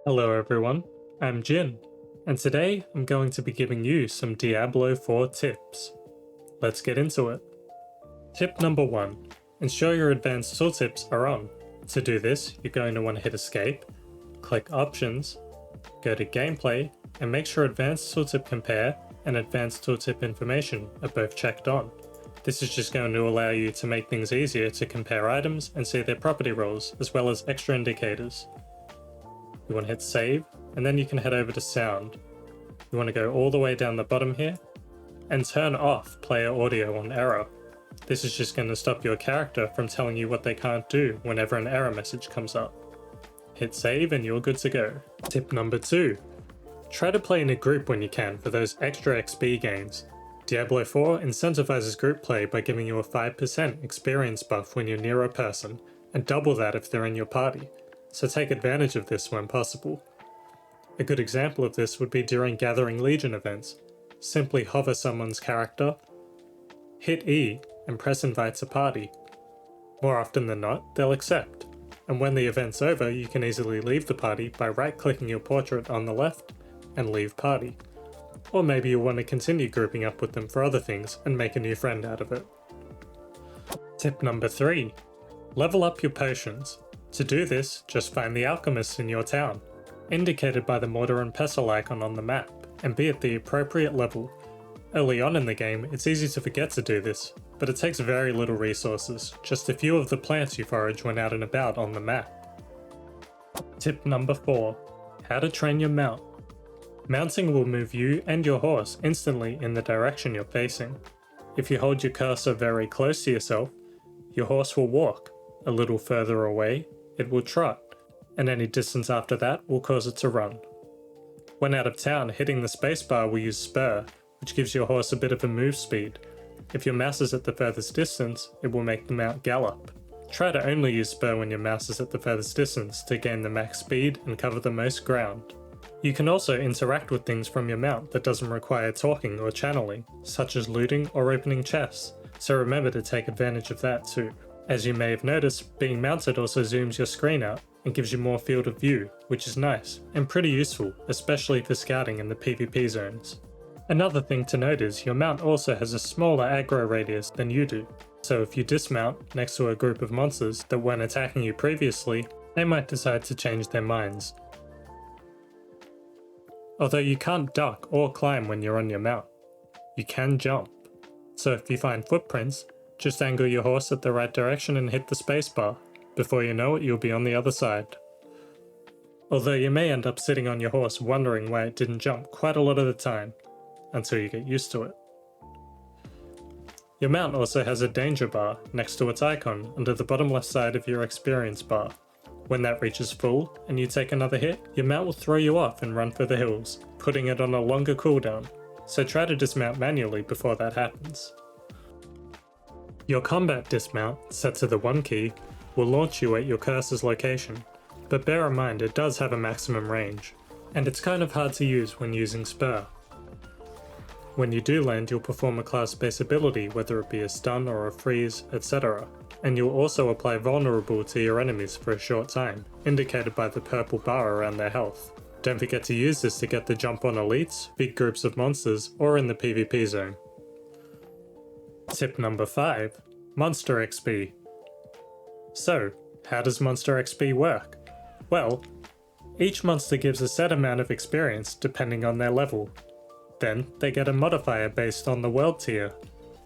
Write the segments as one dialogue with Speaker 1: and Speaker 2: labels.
Speaker 1: Hello everyone, I'm Jin, and today I'm going to be giving you some Diablo IV tips. Let's get into it. Tip number 1. Ensure your advanced tooltips are on. To do this, you're going to want to hit escape, click options, go to gameplay, and make sure advanced tooltip compare and advanced tooltip information are both checked on. This is just going to allow you to make things easier to compare items and see their property roles, as well as extra indicators. You want to hit save, and then you can head over to sound. You want to go all the way down the bottom here, and turn off player audio on error. This is just going to stop your character from telling you what they can't do whenever an error message comes up. Hit save and you're good to go. Tip number 2. Try to play in a group when you can for those extra XP gains. Diablo IV incentivizes group play by giving you a 5% experience buff when you're near a person, and double that if they're in your party, so take advantage of this when possible. A good example of this would be during Gathering Legion events. Simply hover someone's character, hit E, and press invite to party. More often than not, they'll accept, and when the event's over you can easily leave the party by right-clicking your portrait on the left and leave party. Or maybe you'll want to continue grouping up with them for other things and make a new friend out of it. Tip number 3. Level up your potions. To do this, just find the alchemists in your town, indicated by the mortar and pestle icon on the map, and be at the appropriate level. Early on in the game, it's easy to forget to do this, but it takes very little resources, just a few of the plants you forage when out and about on the map. Tip number 4. How to train your mount. Mounting will move you and your horse instantly in the direction you're facing. If you hold your cursor very close to yourself, your horse will walk. A little further away, it will trot, and any distance after that will cause it to run. When out of town, hitting the spacebar will use spur, which gives your horse a bit of a move speed. If your mouse is at the furthest distance, it will make the mount gallop. Try to only use spur when your mouse is at the furthest distance to gain the max speed and cover the most ground. You can also interact with things from your mount that doesn't require talking or channeling, such as looting or opening chests, so remember to take advantage of that too. As you may have noticed, being mounted also zooms your screen out and gives you more field of view, which is nice and pretty useful, especially for scouting in the PvP zones. Another thing to note is your mount also has a smaller aggro radius than you do, so if you dismount next to a group of monsters that weren't attacking you previously, they might decide to change their minds. Although you can't duck or climb when you're on your mount, you can jump. So if you find footprints, just angle your horse at the right direction and hit the spacebar. Before you know it, you'll be on the other side. Although you may end up sitting on your horse wondering why it didn't jump quite a lot of the time, until you get used to it. Your mount also has a danger bar next to its icon under the bottom left side of your experience bar. When that reaches full and you take another hit, your mount will throw you off and run for the hills, putting it on a longer cooldown, so try to dismount manually before that happens. Your combat dismount, set to the 1 key, will launch you at your cursor's location, but bear in mind it does have a maximum range, and it's kind of hard to use when using spur. When you do land, you'll perform a class-based ability, whether it be a stun or a freeze, etc. And you'll also apply vulnerable to your enemies for a short time, indicated by the purple bar around their health. Don't forget to use this to get the jump on elites, big groups of monsters, or in the PvP zone. Tip number 5. Monster XP. So, how does Monster XP work? Well, each monster gives a set amount of experience depending on their level. Then, they get a modifier based on the world tier,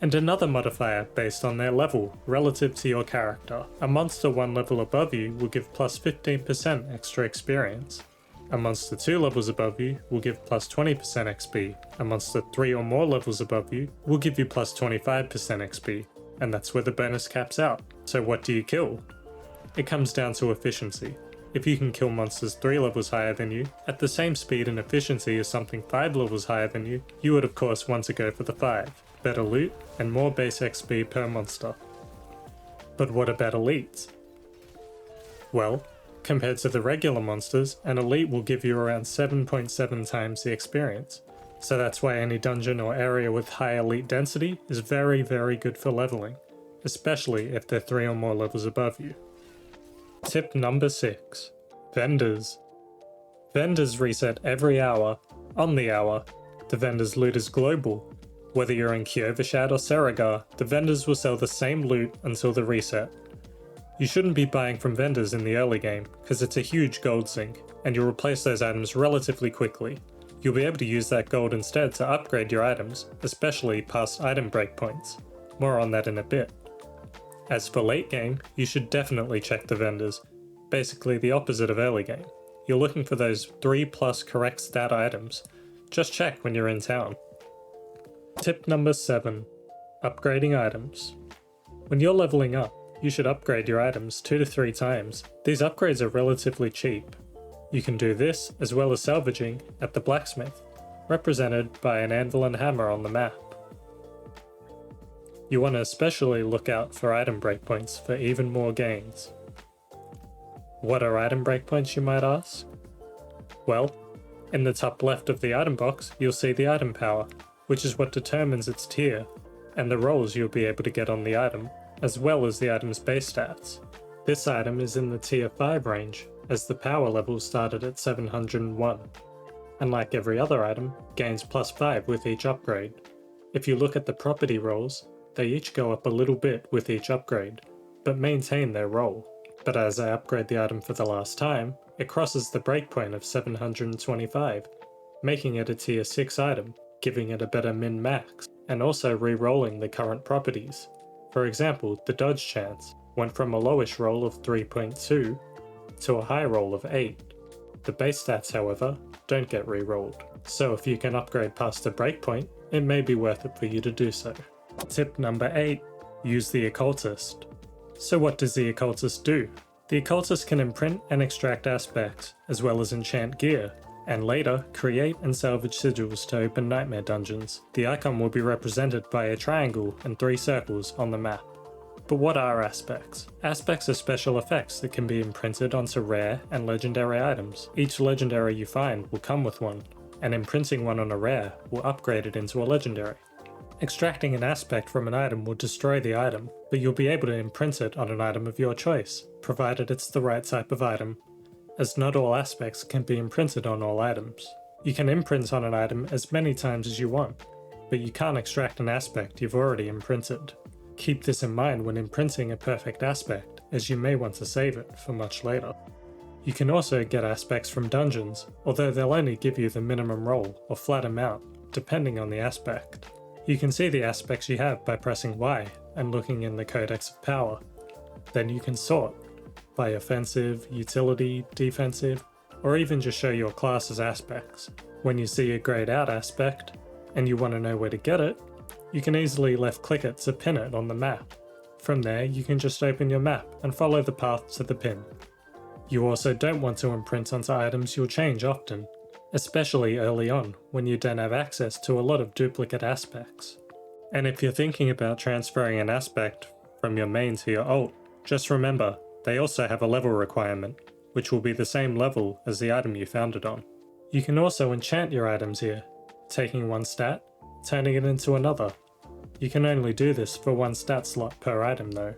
Speaker 1: and another modifier based on their level relative to your character. A monster 1 level above you will give plus 15% extra experience. A monster 2 levels above you will give plus 20% XP. A monster 3 or more levels above you will give you plus 25% XP. And that's where the bonus caps out. So what do you kill? It comes down to efficiency. If you can kill monsters 3 levels higher than you, at the same speed and efficiency as something 5 levels higher than you, you would of course want to go for the 5. Better loot and more base XP per monster. But what about elites? Well, compared to the regular monsters, an elite will give you around 7.7 times the experience. So that's why any dungeon or area with high elite density is very good for leveling, especially if they're 3 or more levels above you. Tip number 6. Vendors. Vendors reset every hour, on the hour. The vendor's loot is global. Whether you're in Kyovashad or Saragar, the vendors will sell the same loot until the reset. You shouldn't be buying from vendors in the early game, because it's a huge gold sink, and you'll replace those items relatively quickly. You'll be able to use that gold instead to upgrade your items, especially past item breakpoints. More on that in a bit. As for late game, you should definitely check the vendors, basically the opposite of early game. You're looking for those 3+ correct stat items. Just check when you're in town. Tip number 7. Upgrading items. When you're leveling up, you should upgrade your items 2 to 3 times. These upgrades are relatively cheap. You can do this as well as salvaging at the blacksmith, represented by an anvil and hammer on the map. You want to especially look out for item breakpoints for even more gains. What are item breakpoints, you might ask? Well, in the top left of the item box, you'll see the item power, which is what determines its tier, and the rolls you'll be able to get on the item, as well as the item's base stats. This item is in the tier 5 range, as the power level started at 701, and like every other item, gains +5 with each upgrade. If you look at the property rolls, they each go up a little bit with each upgrade, but maintain their roll. But as I upgrade the item for the last time, it crosses the breakpoint of 725, making it a tier 6 item, giving it a better min-max, and also re-rolling the current properties. For example, the dodge chance went from a lowish roll of 3.2 to a high roll of 8. The base stats, however, don't get re-rolled, so if you can upgrade past the breakpoint, it may be worth it for you to do so. Tip number 8. Use the Occultist. So what does the Occultist do? The Occultist can imprint and extract aspects, as well as enchant gear, and later create and salvage sigils to open nightmare dungeons. The icon will be represented by a triangle and 3 circles on the map. But what are aspects? Aspects are special effects that can be imprinted onto rare and legendary items. Each legendary you find will come with one, and imprinting one on a rare will upgrade it into a legendary. Extracting an aspect from an item will destroy the item, but you'll be able to imprint it on an item of your choice, provided it's the right type of item, as not all aspects can be imprinted on all items. You can imprint on an item as many times as you want, but you can't extract an aspect you've already imprinted. Keep this in mind when imprinting a perfect aspect, as you may want to save it for much later. You can also get aspects from dungeons, although they'll only give you the minimum roll or flat amount, depending on the aspect. You can see the aspects you have by pressing Y and looking in the Codex of Power. Then you can sort by offensive, utility, defensive, or even just show your class's aspects. When you see a grayed out aspect, and you want to know where to get it, you can easily left click it to pin it on the map. From there, you can just open your map and follow the path to the pin. You also don't want to imprint onto items you'll change often, especially early on when you don't have access to a lot of duplicate aspects. And if you're thinking about transferring an aspect from your main to your alt, just remember, they also have a level requirement, which will be the same level as the item you found it on. You can also enchant your items here, taking one stat, turning it into another. You can only do this for one stat slot per item though,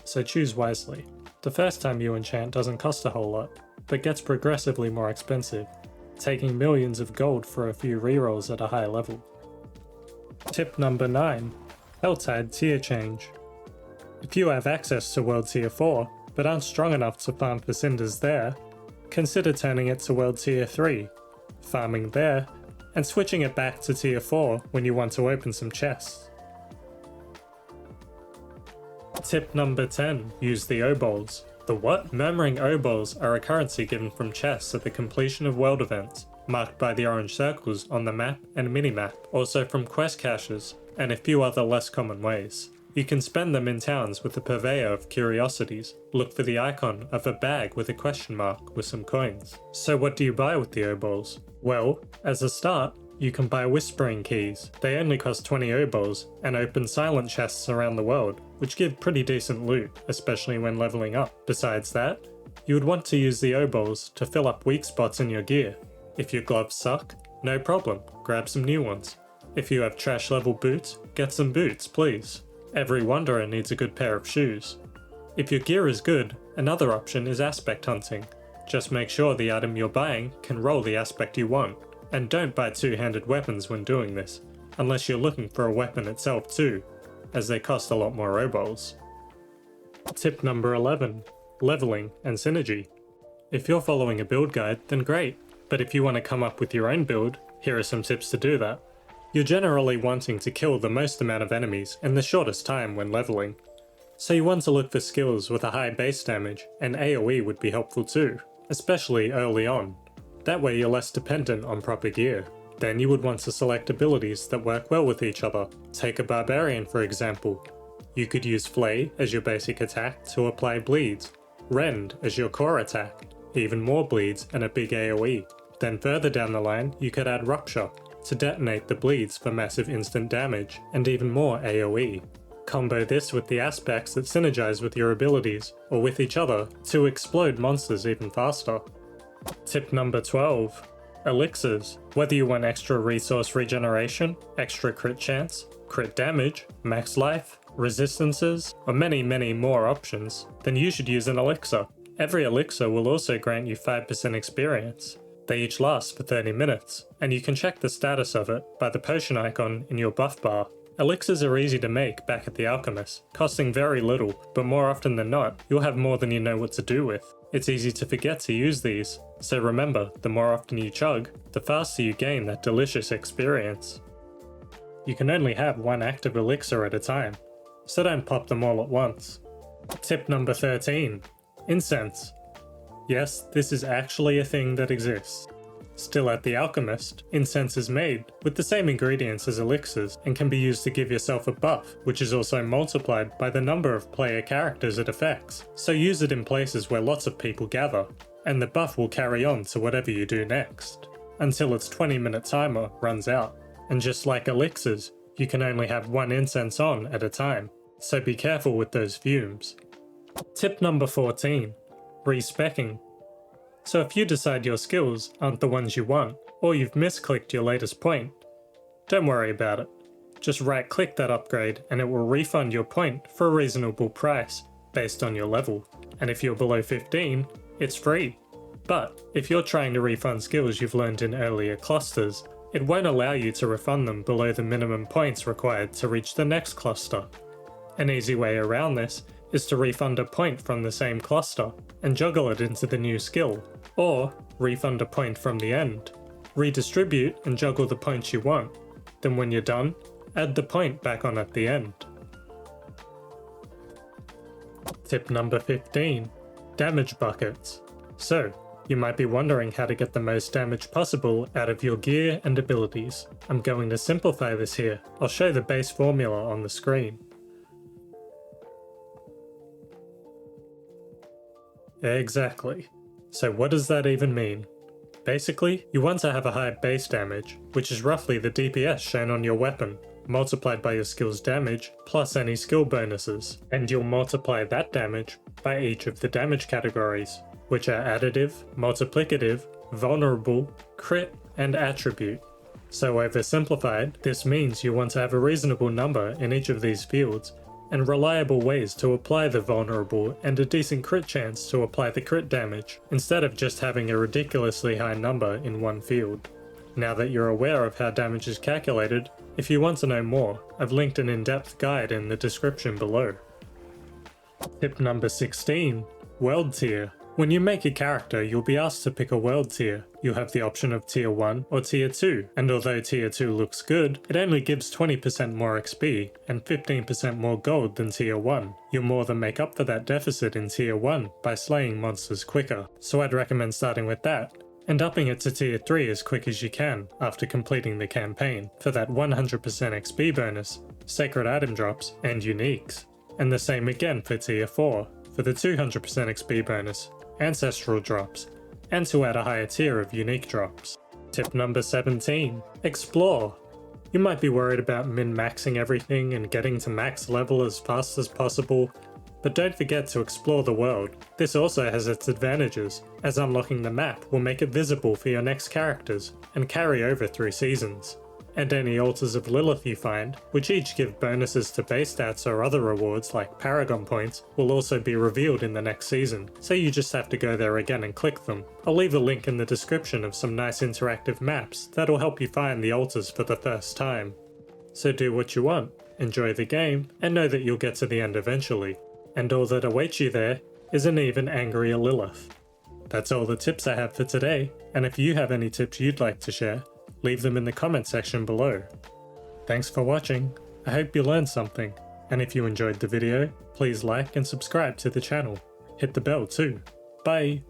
Speaker 1: so choose wisely. The first time you enchant doesn't cost a whole lot, but gets progressively more expensive, taking millions of gold for a few rerolls at a high level. Tip number 9. Heltad tier change. If you have access to World Tier 4, but aren't strong enough to farm for cinders there, consider turning it to World Tier 3, farming there, and switching it back to Tier 4 when you want to open some chests. Tip number 10. Use the obols. The what? Murmuring obols are a currency given from chests at the completion of world events, marked by the orange circles on the map and minimap, also from quest caches, and a few other less common ways. You can spend them in towns with the purveyor of curiosities. Look for the icon of a bag with a question mark with some coins. So what do you buy with the obols? Well, as a start, you can buy whispering keys. They only cost 20 obols and open silent chests around the world, which give pretty decent loot, especially when leveling up. Besides that, you would want to use the obols to fill up weak spots in your gear. If your gloves suck, no problem, grab some new ones. If you have trash level boots, get some boots, please. Every wanderer needs a good pair of shoes. If your gear is good, another option is aspect hunting. Just make sure the item you're buying can roll the aspect you want, and don't buy two-handed weapons when doing this, unless you're looking for a weapon itself too, as they cost a lot more robolls. Tip number 11. Leveling and synergy. If you're following a build guide, then great, but if you want to come up with your own build, here are some tips to do that. You're generally wanting to kill the most amount of enemies in the shortest time when leveling, so you want to look for skills with a high base damage, and AoE would be helpful too, especially early on. That way you're less dependent on proper gear. Then you would want to select abilities that work well with each other. Take a barbarian for example. You could use Flay as your basic attack to apply bleeds, Rend as your core attack, even more bleeds and a big AoE. Then further down the line you could add Rupture to detonate the bleeds for massive instant damage and even more AoE. Combo this with the aspects that synergize with your abilities, or with each other, to explode monsters even faster. Tip number 12. Elixirs. Whether you want extra resource regeneration, extra crit chance, crit damage, max life, resistances, or many more options, then you should use an elixir. Every elixir will also grant you 5% experience. They each last for 30 minutes, and you can check the status of it by the potion icon in your buff bar. Elixirs are easy to make back at the Alchemist, costing very little, but more often than not, you'll have more than you know what to do with. It's easy to forget to use these, so remember, the more often you chug, the faster you gain that delicious experience. You can only have one active elixir at a time, so don't pop them all at once. Tip number 13. Incense. Yes, this is actually a thing that exists. Still at the Alchemist, incense is made with the same ingredients as elixirs and can be used to give yourself a buff, which is also multiplied by the number of player characters it affects, so use it in places where lots of people gather, and the buff will carry on to whatever you do next, until its 20-minute timer runs out. And just like elixirs, you can only have one incense on at a time, so be careful with those fumes. Tip number 14. Respecking. So if you decide your skills aren't the ones you want, or you've misclicked your latest point, don't worry about it. Just right-click that upgrade and it will refund your point for a reasonable price based on your level. And if you're below 15, it's free. But if you're trying to refund skills you've learned in earlier clusters, it won't allow you to refund them below the minimum points required to reach the next cluster. An easy way around this is to refund a point from the same cluster and juggle it into the new skill, or refund a point from the end. Redistribute and juggle the points you want, then when you're done, add the point back on at the end. Tip number 15. Damage buckets. So, you might be wondering how to get the most damage possible out of your gear and abilities. I'm going to simplify this here. I'll show the base formula on the screen. Exactly. So what does that even mean? Basically, you want to have a high base damage, which is roughly the DPS shown on your weapon, multiplied by your skill's damage, plus any skill bonuses, and you'll multiply that damage by each of the damage categories, which are additive, multiplicative, vulnerable, crit, and attribute. So oversimplified, this means you want to have a reasonable number in each of these fields, and reliable ways to apply the vulnerable and a decent crit chance to apply the crit damage, instead of just having a ridiculously high number in one field. Now that you're aware of how damage is calculated, if you want to know more, I've linked an in-depth guide in the description below. Tip number 16. World tier. When you make a character, you'll be asked to pick a world tier. You'll have the option of tier 1 or tier 2, and although tier 2 looks good, it only gives 20% more XP and 15% more gold than tier 1. You'll more than make up for that deficit in tier 1 by slaying monsters quicker, so I'd recommend starting with that, and upping it to tier 3 as quick as you can after completing the campaign for that 100% XP bonus, sacred item drops, and uniques. And the same again for tier 4, for the 200% XP bonus, ancestral drops, and to add a higher tier of unique drops. Tip number 17. Explore. You might be worried about min-maxing everything and getting to max level as fast as possible, but don't forget to explore the world. This also has its advantages, as unlocking the map will make it visible for your next characters and carry over through seasons. and any Altars of Lilith you find, which each give bonuses to base stats or other rewards like Paragon points, will also be revealed in the next season, so you just have to go there again and click them. I'll leave a link in the description of some nice interactive maps that'll help you find the altars for the first time. So do what you want, enjoy the game, and know that you'll get to the end eventually. And all that awaits you there is an even angrier Lilith. That's all the tips I have for today, and if you have any tips you'd like to share, leave them in the comment section below. Thanks for watching, I hope you learned something, and if you enjoyed the video, please like and subscribe to the channel. Hit the bell too. Bye!